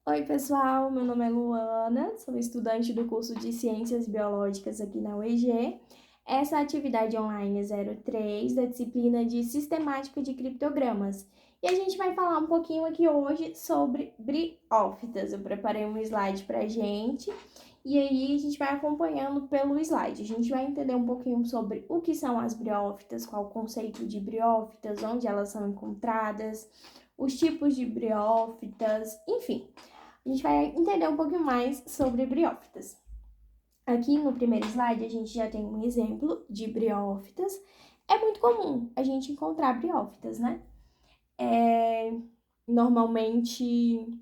Oi, pessoal, meu nome é Luana, sou estudante do curso de Ciências Biológicas aqui na UEG. Essa é a atividade online 03 da disciplina de Sistemática de Criptogramas. E a gente vai falar um pouquinho aqui hoje sobre briófitas. Eu preparei um slide pra gente e aí a gente vai acompanhando pelo slide. A gente vai entender um pouquinho sobre o que são as briófitas, qual o conceito de briófitas, onde elas são encontradas, os tipos de briófitas, enfim. A gente vai entender um pouquinho mais sobre briófitas. Aqui no primeiro slide a gente já tem um exemplo de briófitas. É muito comum a gente encontrar briófitas, né? Normalmente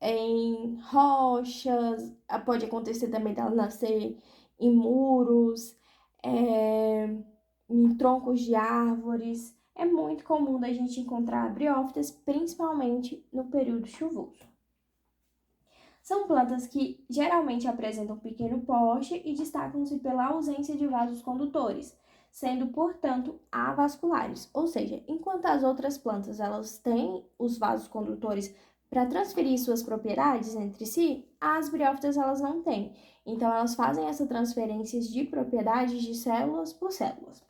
em rochas, pode acontecer também dela nascer em muros, em troncos de árvores. É muito comum da gente encontrar briófitas, principalmente no período chuvoso. São plantas que geralmente apresentam pequeno porte e destacam-se pela ausência de vasos condutores, sendo, portanto, avasculares. Ou seja, enquanto as outras plantas elas têm os vasos condutores para transferir suas propriedades entre si, as briófitas elas não têm. Então, elas fazem essa transferência de propriedades de células por células.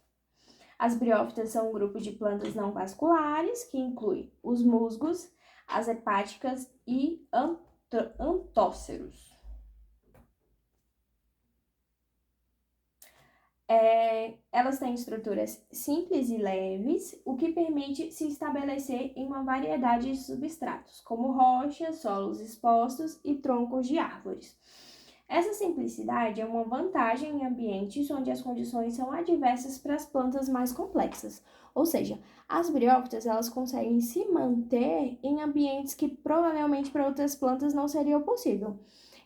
As briófitas são um grupo de plantas não vasculares, que inclui os musgos, as hepáticas e antóceros. Elas têm estruturas simples e leves, o que permite se estabelecer em uma variedade de substratos, como rochas, solos expostos e troncos de árvores. Essa simplicidade é uma vantagem em ambientes onde as condições são adversas para as plantas mais complexas. Ou seja, as briófitas elas conseguem se manter em ambientes que provavelmente para outras plantas não seria possível.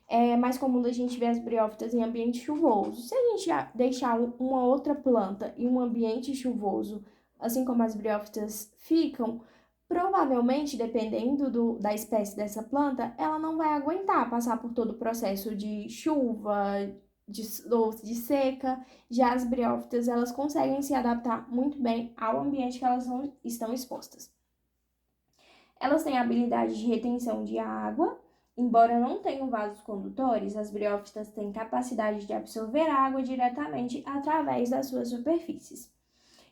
É mais comum a gente ver as briófitas em ambiente chuvoso. Se a gente deixar uma outra planta em um ambiente chuvoso, assim como as briófitas ficam, provavelmente, dependendo da espécie dessa planta, ela não vai aguentar passar por todo o processo de chuva, de seca. Já as briófitas, elas conseguem se adaptar muito bem ao ambiente que elas estão expostas. Elas têm a habilidade de retenção de água. Embora não tenham vasos condutores, as briófitas têm capacidade de absorver água diretamente através das suas superfícies.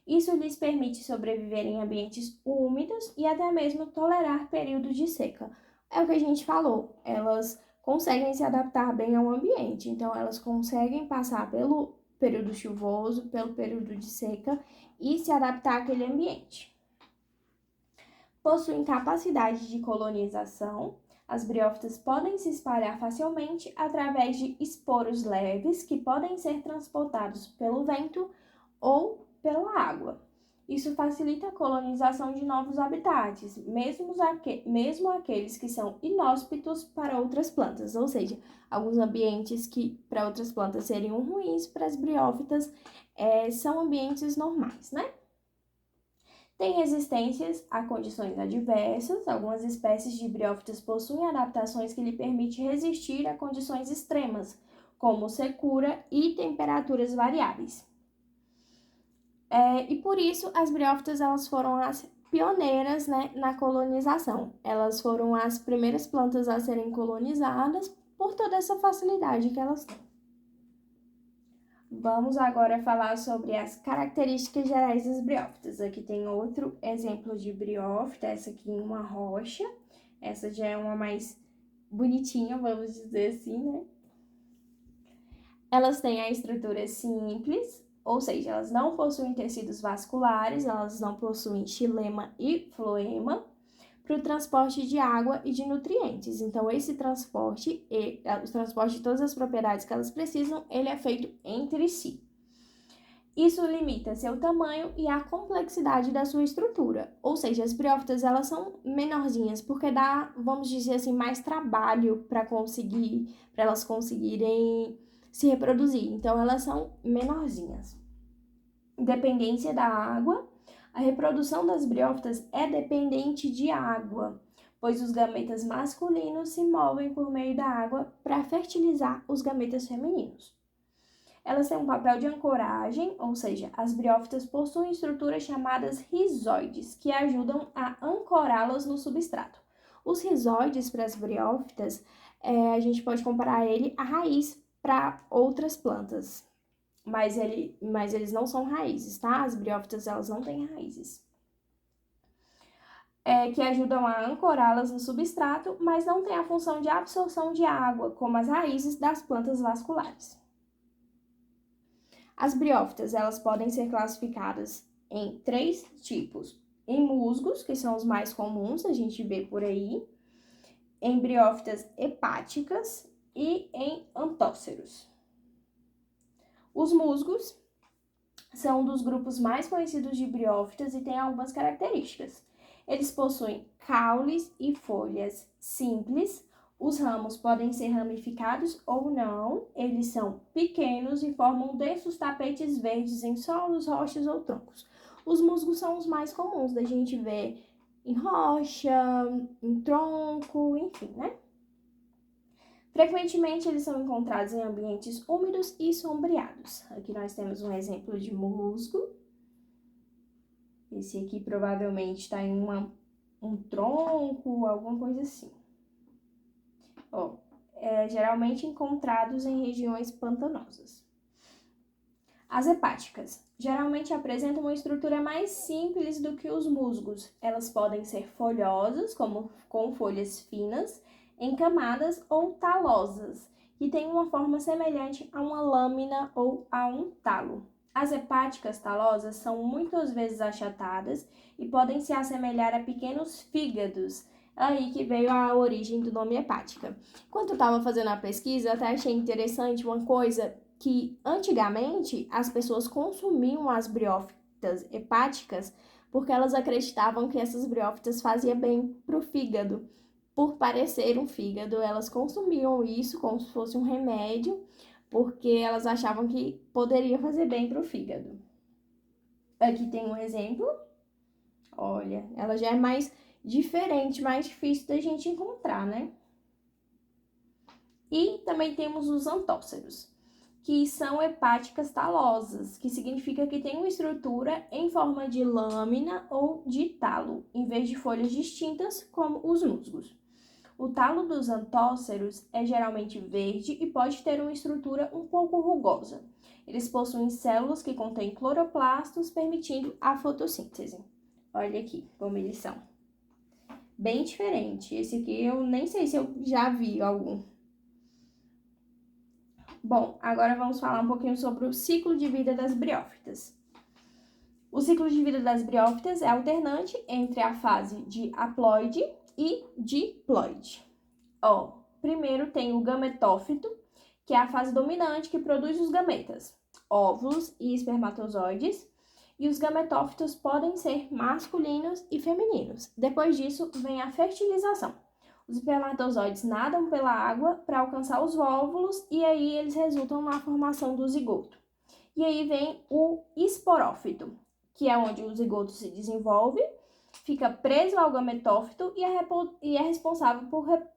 Isso lhes permite sobreviver em ambientes úmidos e até mesmo tolerar períodos de seca. É o que a gente falou, elas conseguem se adaptar bem ao ambiente, então elas conseguem passar pelo período chuvoso, pelo período de seca e se adaptar àquele ambiente. Possuem capacidade de colonização. As briófitas podem se espalhar facilmente através de esporos leves que podem ser transportados pelo vento ou pela água. Isso facilita a colonização de novos habitats, mesmo aqueles que são inóspitos para outras plantas, ou seja, alguns ambientes que para outras plantas seriam ruins, para as briófitas são ambientes normais, né? Tem resistências a condições adversas. Algumas espécies de briófitas possuem adaptações que lhe permitem resistir a condições extremas, como secura e temperaturas variáveis. E por isso as briófitas elas foram as pioneiras, né, na colonização. Elas foram as primeiras plantas a serem colonizadas por toda essa facilidade que elas têm. Vamos agora falar sobre as características gerais das briófitas. Aqui tem outro exemplo de briófita, essa aqui em uma rocha. Essa já é uma mais bonitinha, vamos dizer assim, né? Elas têm a estrutura simples, ou seja, elas não possuem tecidos vasculares, elas não possuem xilema e floema para o transporte de água e de nutrientes. Então, esse transporte, o transporte de todas as propriedades que elas precisam, ele é feito entre si. Isso limita seu tamanho e a complexidade da sua estrutura. Ou seja, as briófitas, elas são menorzinhas, porque dá, vamos dizer assim, mais trabalho para elas conseguirem se reproduzir. Então, elas são menorzinhas. Dependência da água. A reprodução das briófitas é dependente de água, pois os gametas masculinos se movem por meio da água para fertilizar os gametas femininos. Elas têm um papel de ancoragem, ou seja, as briófitas possuem estruturas chamadas rizoides, que ajudam a ancorá-las no substrato. Os rizóides para as briófitas, a gente pode comparar ele à raiz para outras plantas, mas eles não são raízes, tá? As briófitas, elas não têm raízes. Que ajudam a ancorá-las no substrato, mas não têm a função de absorção de água, como as raízes das plantas vasculares. As briófitas, elas podem ser classificadas em 3 tipos. Em musgos, que são os mais comuns, a gente vê por aí, em briófitas hepáticas e em antóceros. Os musgos são um dos grupos mais conhecidos de briófitas e têm algumas características. Eles possuem caules e folhas simples, os ramos podem ser ramificados ou não, eles são pequenos e formam densos tapetes verdes em solos, rochas ou troncos. Os musgos são os mais comuns da gente ver em rocha, em tronco, enfim, né? Frequentemente, eles são encontrados em ambientes úmidos e sombreados. Aqui nós temos um exemplo de musgo. Esse aqui provavelmente está em um tronco, alguma coisa assim. Geralmente encontrados em regiões pantanosas. As hepáticas geralmente apresentam uma estrutura mais simples do que os musgos. Elas podem ser folhosas, com folhas finas, encamadas ou talosas, que têm uma forma semelhante a uma lâmina ou a um talo. As hepáticas talosas são muitas vezes achatadas e podem se assemelhar a pequenos fígados, aí que veio a origem do nome hepática. Quando eu estava fazendo a pesquisa, eu até achei interessante uma coisa que antigamente as pessoas consumiam as briófitas hepáticas porque elas acreditavam que essas briófitas faziam bem para o fígado. Por parecer um fígado, elas consumiam isso como se fosse um remédio, porque elas achavam que poderia fazer bem para o fígado. Aqui tem um exemplo. Olha, ela já é mais diferente, mais difícil da gente encontrar, né? E também temos os antóceros, que são hepáticas talosas, que significa que tem uma estrutura em forma de lâmina ou de talo, em vez de folhas distintas, como os musgos. O talo dos antóceros é geralmente verde e pode ter uma estrutura um pouco rugosa. Eles possuem células que contêm cloroplastos, permitindo a fotossíntese. Olha aqui como eles são. Bem diferente. Esse aqui eu nem sei se eu já vi algum. Bom, agora vamos falar um pouquinho sobre o ciclo de vida das briófitas. O ciclo de vida das briófitas é alternante entre a fase de haploide e diploide. Primeiro tem o gametófito, que é a fase dominante que produz os gametas, óvulos e espermatozoides, e os gametófitos podem ser masculinos e femininos. Depois disso, vem a fertilização. Os espermatozoides nadam pela água para alcançar os óvulos e aí eles resultam na formação do zigoto. E aí vem o esporófito, que é onde o zigoto se desenvolve, fica preso ao gametófito e é responsável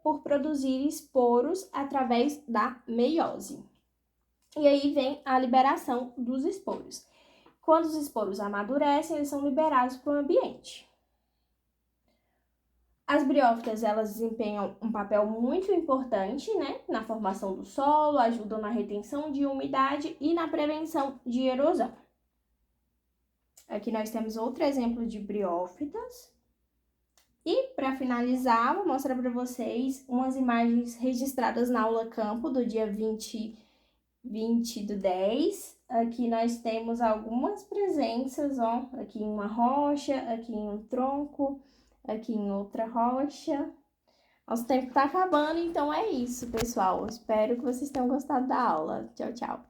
por produzir esporos através da meiose. E aí vem a liberação dos esporos. Quando os esporos amadurecem, eles são liberados para o ambiente. As briófitas, elas desempenham um papel muito importante, né, na formação do solo, ajudam na retenção de umidade e na prevenção de erosão. Aqui nós temos outro exemplo de briófitas. E, para finalizar, vou mostrar para vocês umas imagens registradas na aula campo do dia 20 do 10. Aqui nós temos algumas presenças, aqui em uma rocha, aqui em um tronco, aqui em outra rocha. Nosso tempo está acabando, então é isso, pessoal. Espero que vocês tenham gostado da aula. Tchau, tchau.